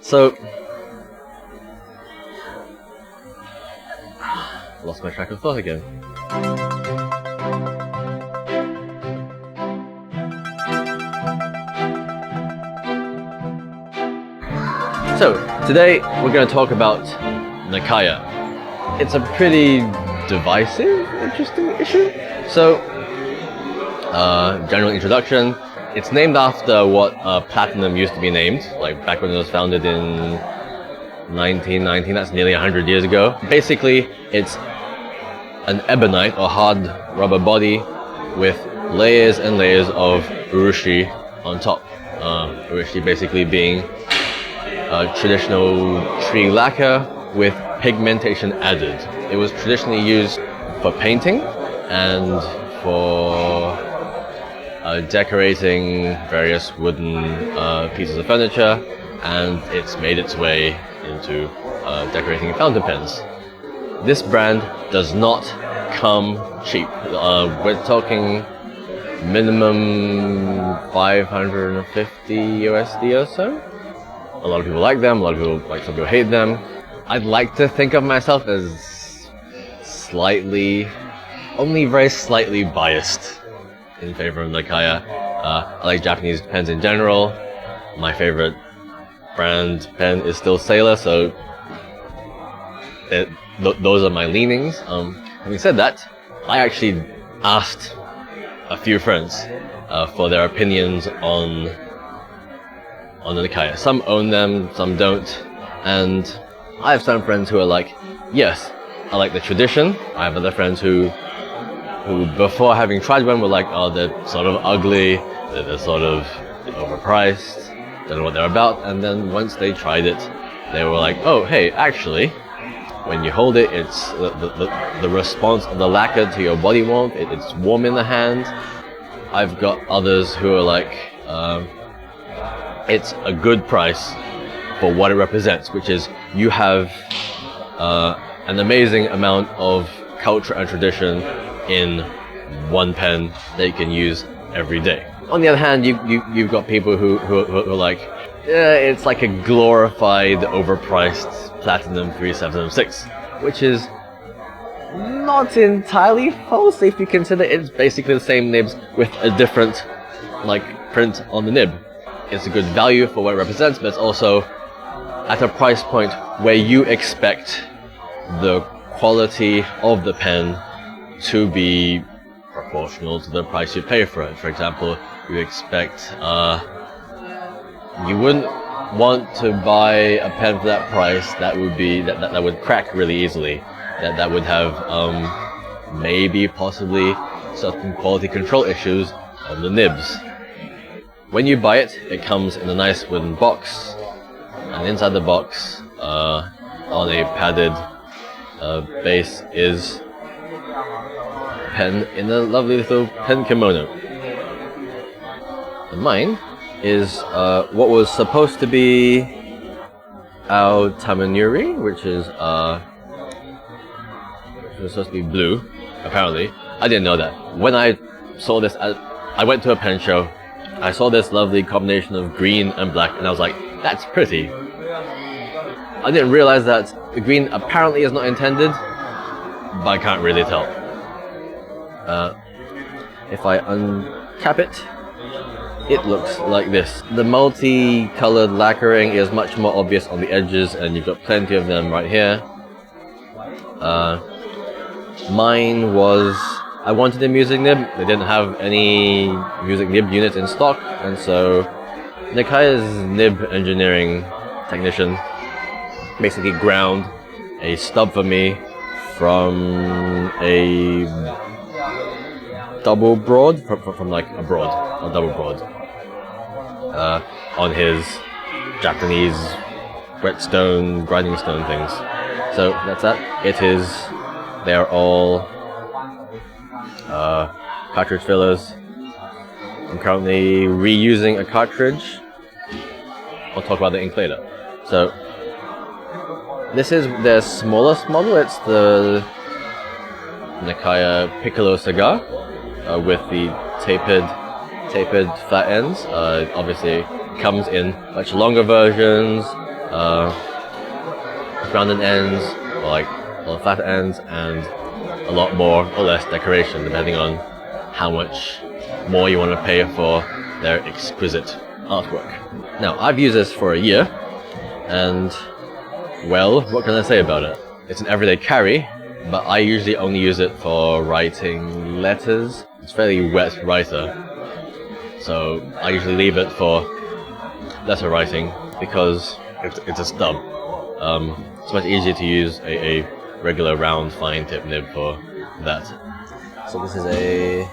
So, lost my track of thought again. So, today we're going to talk about Nakaya. It's a pretty divisive, interesting issue. So, general introduction. It's named after what platinum used to be named, like back when it was founded in 1919, that's nearly 100 years ago. Basically, it's an ebonite or hard rubber body with layers and layers of urushi on top. Urushi basically being traditional tree lacquer with pigmentation added. It was traditionally used for painting and for decorating various wooden pieces of furniture, and it's made its way into decorating fountain pens. This brand does not come cheap. We're talking minimum 550 USD or so. A lot of people like them, some people hate them. I'd like to think of myself as only very slightly biased in favor of Nakaya. I like Japanese pens in general. My favorite brand pen is still Sailor, so those are my leanings. Having said that, I actually asked a few friends for their opinions on the Nakaya. Some own them, some don't, and I have some friends who are like, yes, I like the tradition. I have other friends who before having tried one were like, oh, they're sort of ugly, they're sort of overpriced, don't know what they're about, and then once they tried it, they were like, oh, hey, actually, when you hold it, it's the response of the lacquer to your body warmth, it's warm in the hand. I've got others who are like, it's a good price for what it represents, which is you have an amazing amount of culture and tradition in one pen that you can use every day. On the other hand, you've got people who are like, it's like a glorified, overpriced Platinum 3706, which is not entirely false if you consider it's basically the same nibs with a different print on the nib. It's a good value for what it represents, but it's also at a price point where you expect the quality of the pen to be proportional to the price you pay for it. For example, you expect you wouldn't want to buy a pen for that price that would crack really easily, that would have possibly certain quality control issues on the nibs. When you buy it, it comes in a nice wooden box, and inside the box, on a padded base, is a pen in a lovely little pen kimono. And mine is what was supposed to be our Tamanuri, which is supposed to be blue, apparently. I didn't know that. When I saw this, I went to a pen show, I saw this lovely combination of green and black, and I was like, that's pretty. I didn't realize that the green apparently is not intended, but I can't really tell. If I uncap it, it looks like this. The multi-colored lacquering is much more obvious on the edges, and you've got plenty of them right here. Mine was, I wanted a music nib. They didn't have any music nib units in stock, and so Nakaya's nib engineering technician basically ground a stub for me from a double broad, from like a double broad, on his Japanese whetstone, grinding stone things. So that's that. They're all cartridge fillers. I'm currently reusing a cartridge. I'll talk about the ink later. So this is their smallest model. It's the Nakaya Piccolo Cigar with the tapered flat ends. Obviously, it comes in much longer versions, rounded ends, or like a lot flatter ends, and a lot more or less decoration, depending on how much more you want to pay for their exquisite artwork. Now, I've used this for a year, and well, what can I say about it? It's an everyday carry, but I usually only use it for writing letters. It's fairly wet writer, so I usually leave it for letter writing because it's a stub. It's much easier to use a regular round fine tip nib for that. So this is a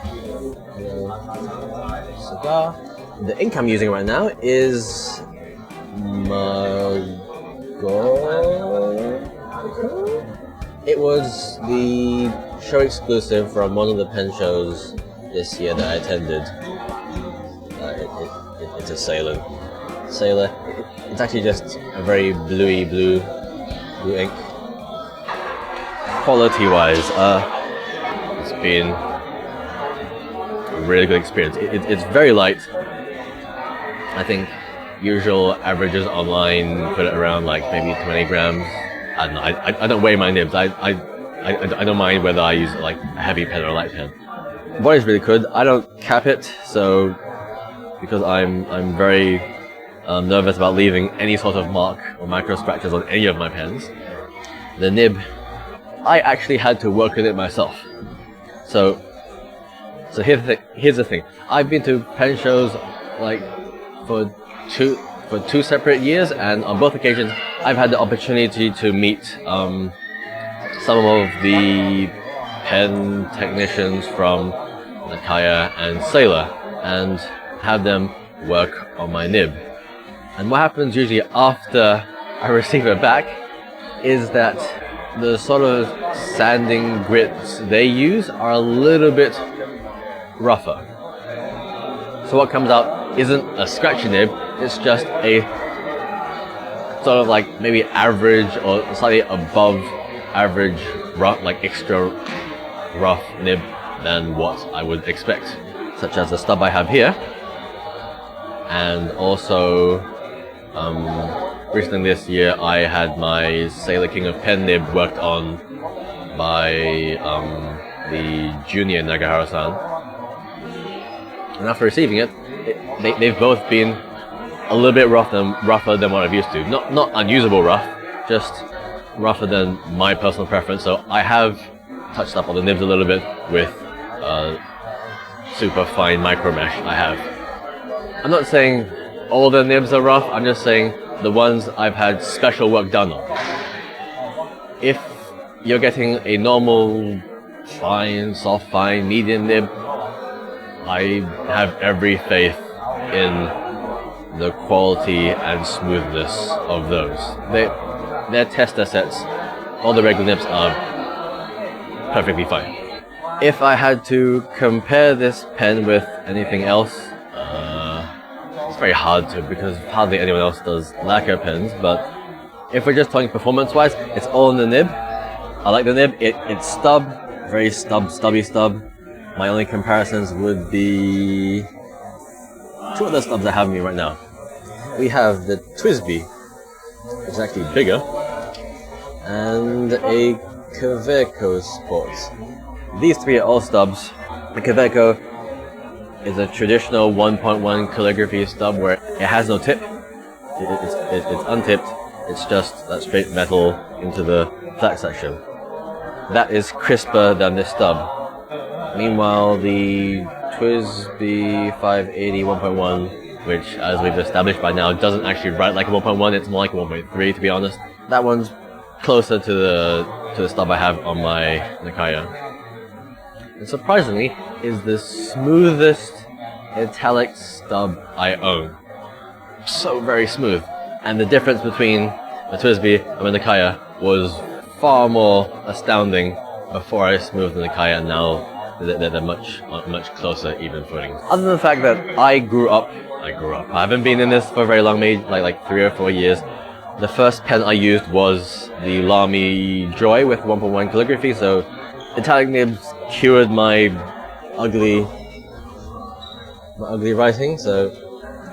cigar. The ink I'm using right now is It was the show exclusive from one of the pen shows this year that I attended. It's a Sailor. It's actually just a very bluey blue ink. Quality-wise, it's been a really good experience. It's very light. I think usual averages online put it around like maybe 20 grams. I don't know. I don't weigh my nibs. I don't mind whether I use like a heavy pen or a light pen. The body's really good. I don't cap it, so because I'm very nervous about leaving any sort of mark or micro scratches on any of my pens. The nib, I actually had to work with it myself. So here's the thing. I've been to pen shows like for two separate years, and on both occasions I've had the opportunity to meet some of the pen technicians from Nakaya and Sailor and have them work on my nib. And what happens usually after I receive it back is that the sort of sanding grits they use are a little bit rougher. So what comes out isn't a scratchy nib, it's just a sort of like maybe average or slightly above average rough, like extra rough nib than what I would expect, such as the stub I have here. And also recently this year I had my Sailor King of Pen nib worked on by the junior Nagahara-san, and after receiving it, they've both been a little bit rougher than what I've used to. Not unusable rough, just rougher than my personal preference. So I have touched up on the nibs a little bit with super fine micro mesh I have. I'm not saying all the nibs are rough, I'm just saying the ones I've had special work done on. If you're getting a normal fine, soft fine, medium nib, I have every faith in the quality and smoothness of those. Their tester sets, all the regular nibs are perfectly fine. If I had to compare this pen with anything else, it's very hard to because hardly anyone else does lacquer pens, but if we're just talking performance-wise, it's all in the nib. I like the nib. It's stub, very stubby stub. My only comparisons would be two other stubs I have with me right now. We have the Twisby, which is actually bigger, and a Kaweco Sports. These three are all stubs. The Kaweco is a traditional 1.1 calligraphy stub where it has no tip. It's untipped. It's just that straight metal into the flat section. That is crisper than this stub. Meanwhile, the Twisby 580 1.1, which, as we've established by now, doesn't actually write like a 1.1, it's more like a 1.3 to be honest. That one's closer to the stub I have on my Nakaya. And surprisingly, is the smoothest italic stub I own. So very smooth. And the difference between the Twisby and the Nakaya was far more astounding before I smoothed the Nakaya, and now they're much closer even footing. Other than the fact that I grew up. I haven't been in this for very long, maybe like 3 or 4 years. The first pen I used was the Lamy Joy with 1.1 calligraphy, so italic nibs cured my ugly writing, so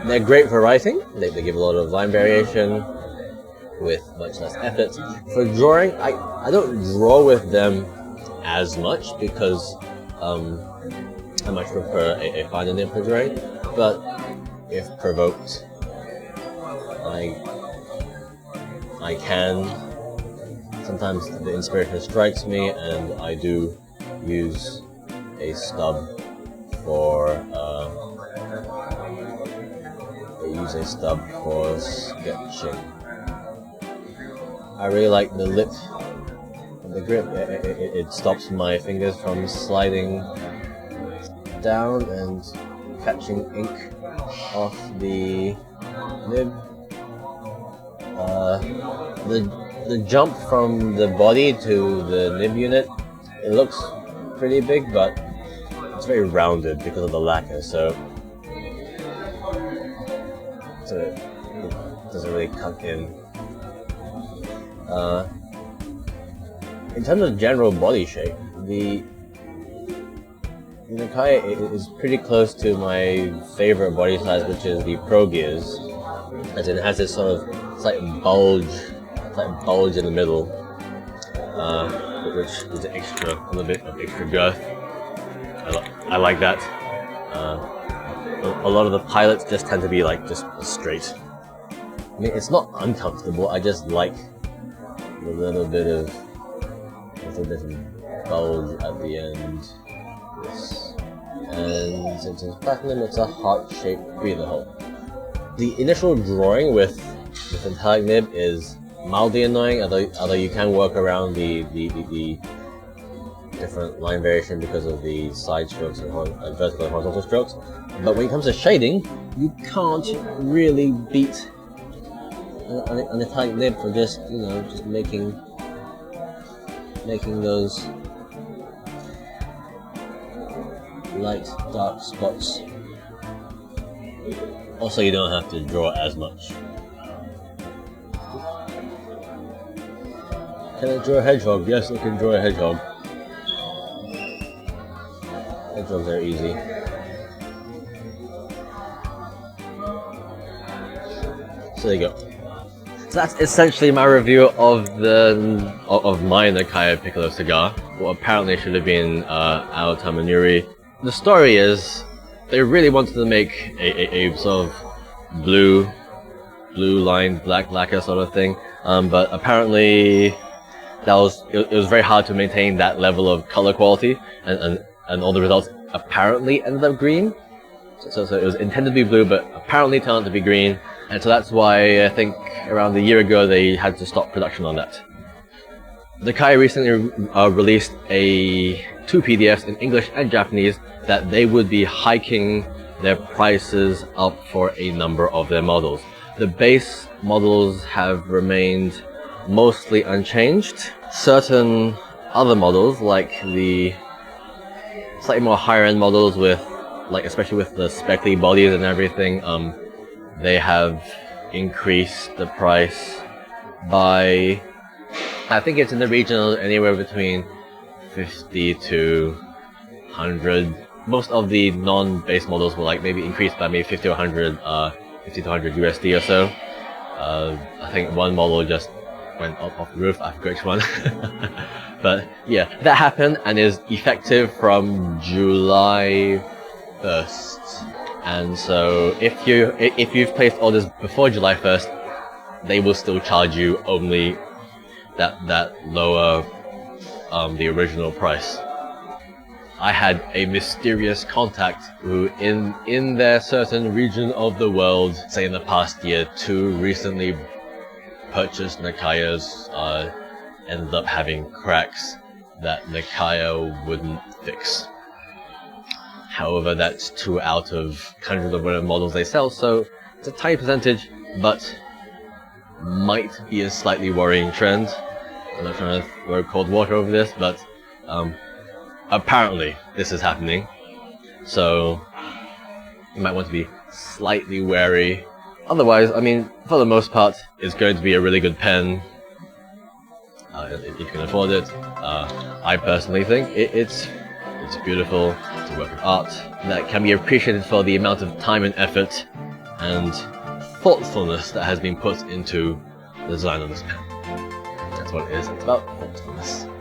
they're great for writing. They give a lot of line variation, with much less effort. For drawing, I don't draw with them as much because I much prefer a finer nib for drawing, but if provoked, I can. Sometimes the inspiration strikes me and I do use a stub for sketching. I really like the lip and the grip. It stops my fingers from sliding down and catching ink off the nib. The jump from the body to the nib unit, it looks pretty big, but it's very rounded because of the lacquer, so it doesn't really cut in. In terms of general body shape, the Nakaya is pretty close to my favorite body size, which is the Pro Gears, as it has this sort of slight bulge in the middle, which is a little bit of extra girth. I like that. A lot of the pilots just tend to be like just straight. I mean, it's not uncomfortable. I just like a little bit of bulge at the end. Yes. And since it's platinum, it's a heart-shaped breather hole. The initial drawing with metallic nib is mildly annoying, although you can work around the different line variation because of the side strokes and vertical and horizontal strokes. But when it comes to shading, you can't really beat an metallic nib for just making those light dark spots. Also, you don't have to draw as much. Can I draw a hedgehog? Yes, I can draw a hedgehog. Hedgehogs are easy. So there you go. So that's essentially my review of my Nakaya Piccolo cigar. What apparently should have been our Tamanuri. The story is they really wanted to make a sort of blue lined black lacquer sort of thing, but apparently it was very hard to maintain that level of color quality, and all the results apparently ended up green. So it was intended to be blue, but apparently turned out to be green, and so that's why I think around a year ago they had to stop production on that. Nakaya recently released two PDFs in English and Japanese that they would be hiking their prices up for a number of their models. The base models have remained mostly unchanged. Certain other models, like the slightly more higher end models with, especially with the speckly bodies and everything, they have increased the price by, I think it's in the region of anywhere between 50 to 100. Most of the non-base models will maybe increase by maybe 50 or 100, 50 to 100 USD or so. I think one model just went off the roof. I forgot which one. But yeah, that happened and is effective from July 1st. And so if you've placed orders before July 1st, they will still charge you only that lower the original price. I had a mysterious contact who in their certain region of the world, say in the past year, to recently purchased Nakayas, ended up having cracks that Nakaya wouldn't fix. However, that's 2 out of hundreds of whatever models they sell, so it's a tiny percentage, but might be a slightly worrying trend. I'm not trying to throw cold water over this, but apparently this is happening, so you might want to be slightly wary. Otherwise, I mean, for the most part, it's going to be a really good pen if you can afford it. I personally think it's beautiful. It's a work of art that can be appreciated for the amount of time and effort and thoughtfulness that has been put into design on this pen. That's what it is. It's about 4 tons.